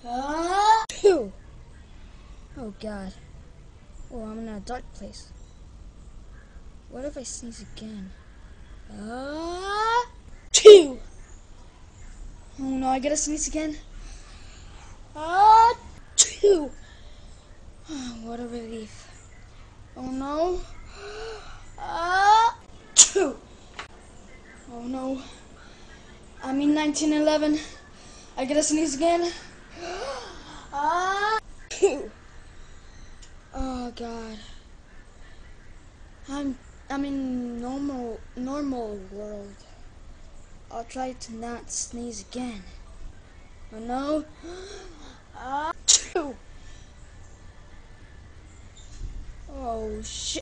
Two. Oh God. Oh, I'm in a dark place. What if I sneeze again? Two. Oh no, I gotta sneeze again. Two. What a relief. Oh no. Two. Oh no. I'm in 1911. I gotta sneeze again. Two. Oh God. I'm in normal world. I'll try to not sneeze again. Oh no. Two. Oh shit.